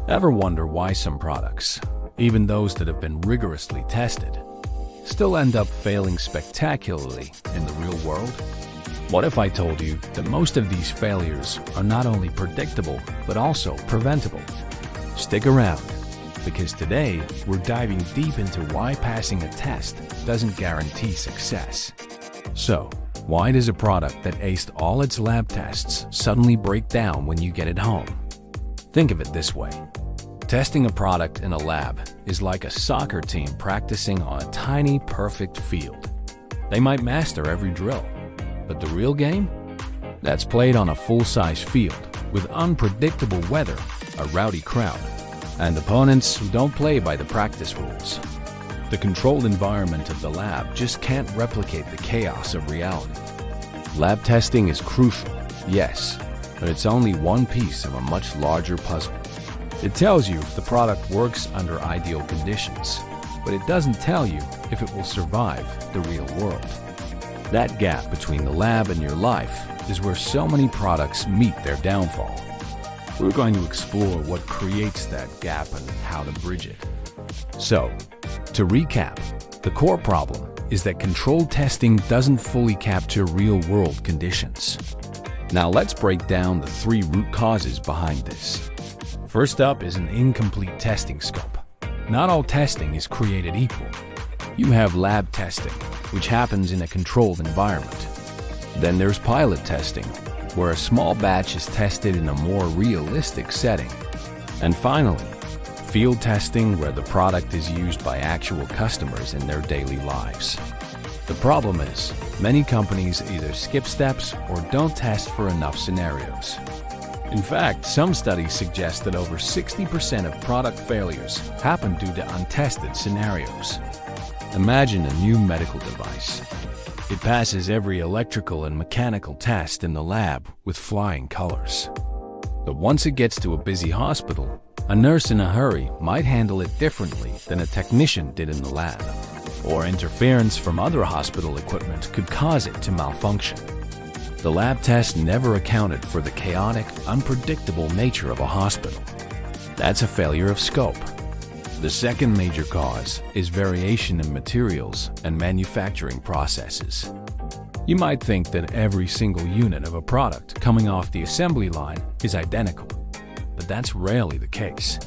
Ever wonder why some products, even those that have been rigorously tested, still end up failing spectacularly in the real world? What if I told you that most of these failures are not only predictable, but also preventable? Stick around, because today we're diving deep into why passing a test doesn't guarantee success. So, why does a product that aced all its lab tests suddenly break down when you get it home? Think of it this way. Testing a product in a lab is like a soccer team practicing on a tiny, perfect field. They might master every drill, but the real game? That's played on a full-size field with unpredictable weather, a rowdy crowd, and opponents who don't play by the practice rules. The controlled environment of the lab just can't replicate the chaos of reality. Lab testing is crucial, yes, but it's only one piece of a much larger puzzle. It tells you if the product works under ideal conditions, but it doesn't tell you if it will survive the real world. That gap between the lab and your life is where so many products meet their downfall. We're going to explore what creates that gap and how to bridge it. So, to recap, the core problem is that controlled testing doesn't fully capture real-world conditions. Now let's break down the 3 root causes behind this. First up is an incomplete testing scope. Not all testing is created equal. You have lab testing, which happens in a controlled environment. Then there's pilot testing, where a small batch is tested in a more realistic setting. And finally, field testing, where the product is used by actual customers in their daily lives. The problem is, many companies either skip steps or don't test for enough scenarios. In fact, some studies suggest that over 60% of product failures happen due to untested scenarios. Imagine a new medical device. It passes every electrical and mechanical test in the lab with flying colors. But once it gets to a busy hospital, a nurse in a hurry might handle it differently than a technician did in the lab. Or interference from other hospital equipment could cause it to malfunction. The lab test never accounted for the chaotic, unpredictable nature of a hospital. That's a failure of scope. The second major cause is variation in materials and manufacturing processes. You might think that every single unit of a product coming off the assembly line is identical, but that's rarely the case.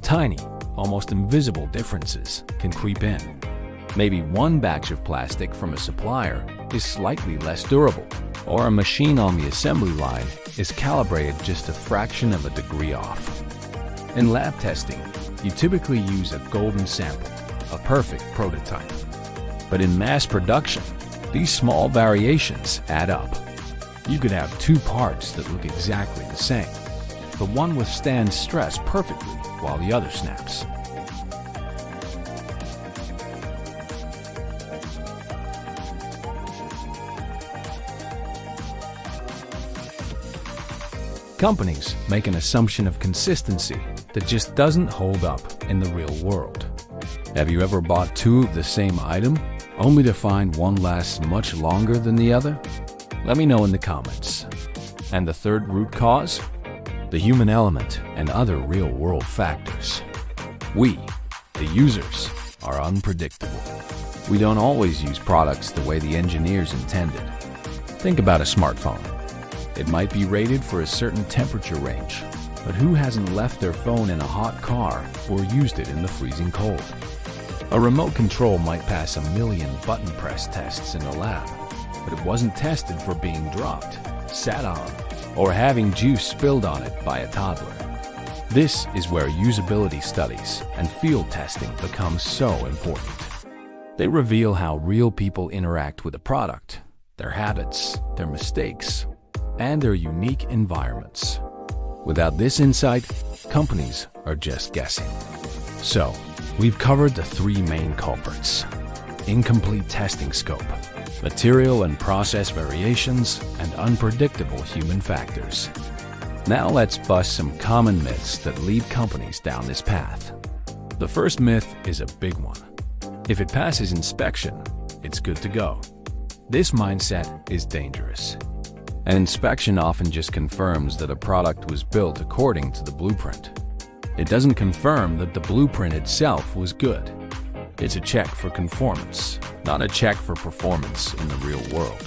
Tiny, almost invisible differences can creep in. Maybe one batch of plastic from a supplier is slightly less durable, or a machine on the assembly line is calibrated just a fraction of a degree off. In lab testing, you typically use a golden sample, a perfect prototype. But in mass production, these small variations add up. You could have 2 parts that look exactly the same, but one withstands stress perfectly while the other snaps. Companies make an assumption of consistency that just doesn't hold up in the real world. Have you ever bought 2 of the same item, only to find one lasts much longer than the other? Let me know in the comments. And the third root cause? The human element and other real-world factors. We, the users, are unpredictable. We don't always use products the way the engineers intended. Think about a smartphone. It might be rated for a certain temperature range, but who hasn't left their phone in a hot car or used it in the freezing cold? A remote control might pass 1 million button press tests in a lab, but it wasn't tested for being dropped, sat on, or having juice spilled on it by a toddler. This is where usability studies and field testing become so important. They reveal how real people interact with a product, their habits, their mistakes, and their unique environments. Without this insight, companies are just guessing. So, we've covered the 3 main culprits: incomplete testing scope, material and process variations, and unpredictable human factors. Now let's bust some common myths that lead companies down this path. The first myth is a big one. If it passes inspection, it's good to go. This mindset is dangerous. An inspection often just confirms that a product was built according to the blueprint. It doesn't confirm that the blueprint itself was good. It's a check for conformance, not a check for performance in the real world.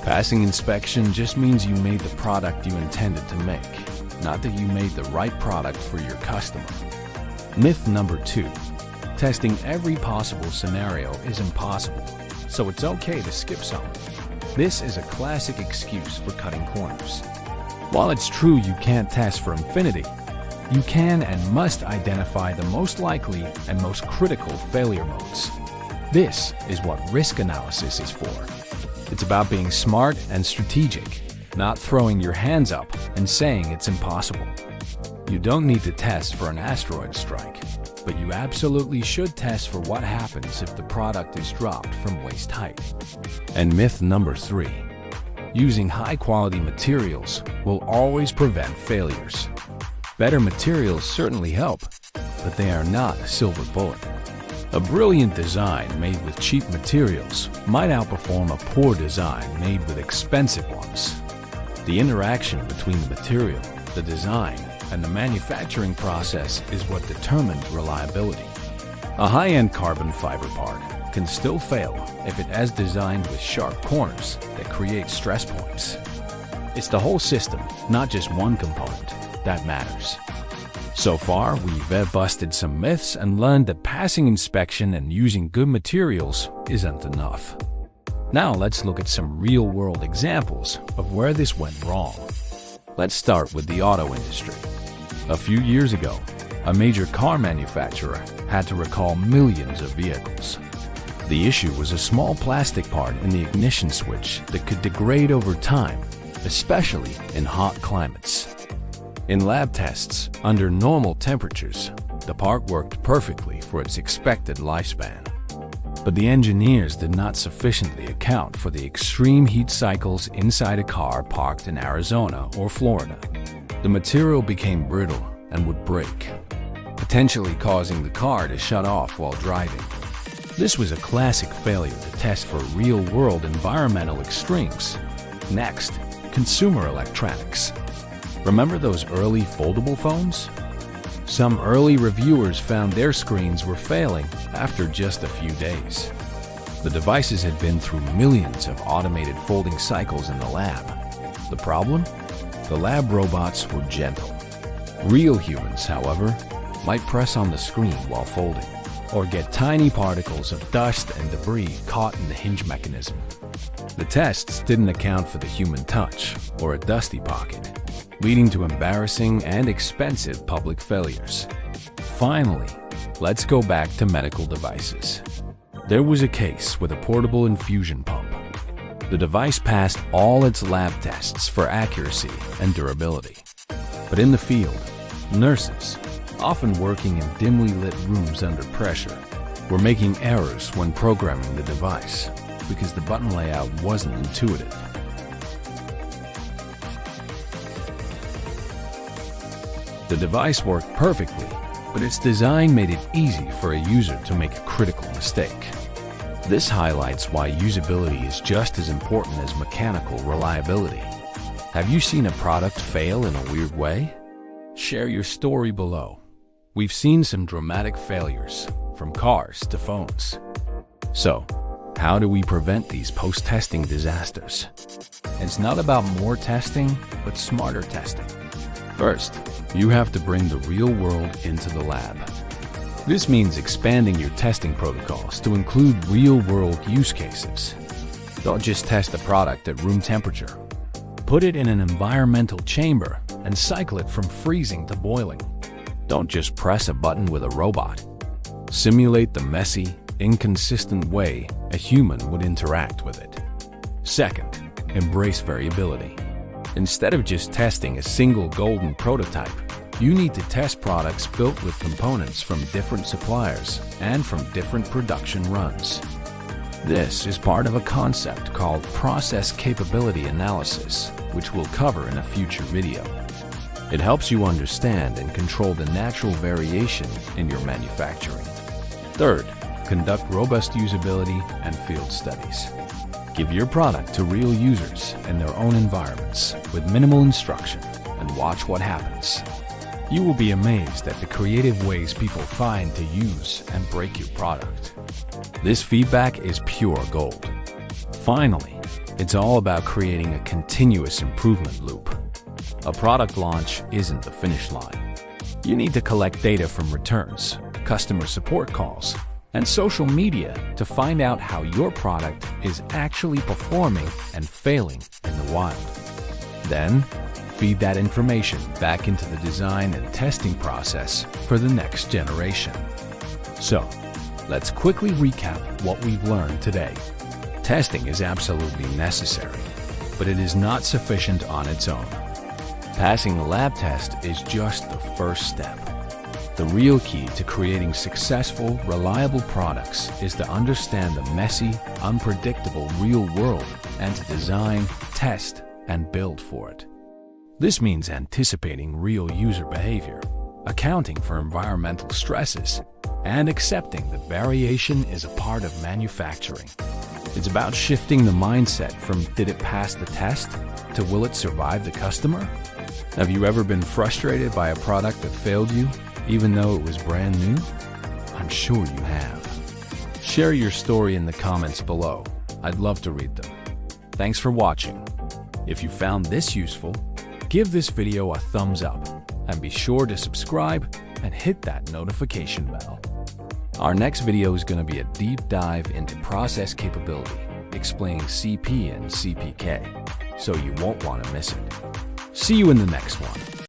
Passing inspection just means you made the product you intended to make, not that you made the right product for your customer. Myth number 2. Testing every possible scenario is impossible, so it's okay to skip some. This is a classic excuse for cutting corners. While it's true you can't test for infinity, you can and must identify the most likely and most critical failure modes. This is what risk analysis is for. It's about being smart and strategic, not throwing your hands up and saying it's impossible. You don't need to test for an asteroid strike, but you absolutely should test for what happens if the product is dropped from waist height. And myth number 3. Using high-quality materials will always prevent failures. Better materials certainly help, but they are not a silver bullet. A brilliant design made with cheap materials might outperform a poor design made with expensive ones. The interaction between the material, the design, and the manufacturing process is what determines reliability. A high-end carbon fiber part can still fail if it is designed with sharp corners that create stress points. It's the whole system, not just one component, that matters. So far, we've busted some myths and learned that passing inspection and using good materials isn't enough. Now let's look at some real-world examples of where this went wrong. Let's start with the auto industry. A few years ago, a major car manufacturer had to recall millions of vehicles. The issue was a small plastic part in the ignition switch that could degrade over time, especially in hot climates. In lab tests, under normal temperatures, the part worked perfectly for its expected lifespan. But the engineers did not sufficiently account for the extreme heat cycles inside a car parked in Arizona or Florida. The material became brittle and would break, potentially causing the car to shut off while driving. This was a classic failure to test for real-world environmental extremes. Next, consumer electronics. Remember those early foldable phones? Some early reviewers found their screens were failing after just a few days. The devices had been through millions of automated folding cycles in the lab. The problem? The lab robots were gentle. Real humans, however, might press on the screen while folding, or get tiny particles of dust and debris caught in the hinge mechanism. The tests didn't account for the human touch or a dusty pocket, leading to embarrassing and expensive public failures. Finally, let's go back to medical devices. There was a case with a portable infusion pump. The device passed all its lab tests for accuracy and durability. But in the field, nurses, often working in dimly lit rooms under pressure, were making errors when programming the device because the button layout wasn't intuitive. The device worked perfectly, but its design made it easy for a user to make a critical mistake. This highlights why usability is just as important as mechanical reliability. Have you seen a product fail in a weird way? Share your story below. We've seen some dramatic failures, from cars to phones. So, how do we prevent these post-testing disasters? It's not about more testing, but smarter testing. First, you have to bring the real world into the lab. This means expanding your testing protocols to include real-world use cases. Don't just test the product at room temperature. Put it in an environmental chamber and cycle it from freezing to boiling. Don't just press a button with a robot. Simulate the messy, inconsistent way a human would interact with it. Second, embrace variability. Instead of just testing a single golden prototype, you need to test products built with components from different suppliers and from different production runs. This is part of a concept called process capability analysis, which we'll cover in a future video. It helps you understand and control the natural variation in your manufacturing. Third, conduct robust usability and field studies. Give your product to real users in their own environments with minimal instruction and watch what happens. You will be amazed at the creative ways people find to use and break your product. This feedback is pure gold. Finally, it's all about creating a continuous improvement loop. A product launch isn't the finish line. You need to collect data from returns, customer support calls, and social media to find out how your product is actually performing and failing in the wild. Then, feed that information back into the design and testing process for the next generation. So, let's quickly recap what we've learned today. Testing is absolutely necessary, but it is not sufficient on its own. Passing the lab test is just the first step. The real key to creating successful, reliable products is to understand the messy, unpredictable real world and to design, test, and build for it. This means anticipating real user behavior, accounting for environmental stresses, and accepting that variation is a part of manufacturing. It's about shifting the mindset from "did it pass the test?" to "will it survive the customer?" Have you ever been frustrated by a product that failed you, even though it was brand new? I'm sure you have. Share your story in the comments below. I'd love to read them. Thanks for watching. If you found this useful, give this video a thumbs up and be sure to subscribe and hit that notification bell. Our next video is going to be a deep dive into process capability, explaining CP and CPK, so you won't want to miss it. See you in the next one.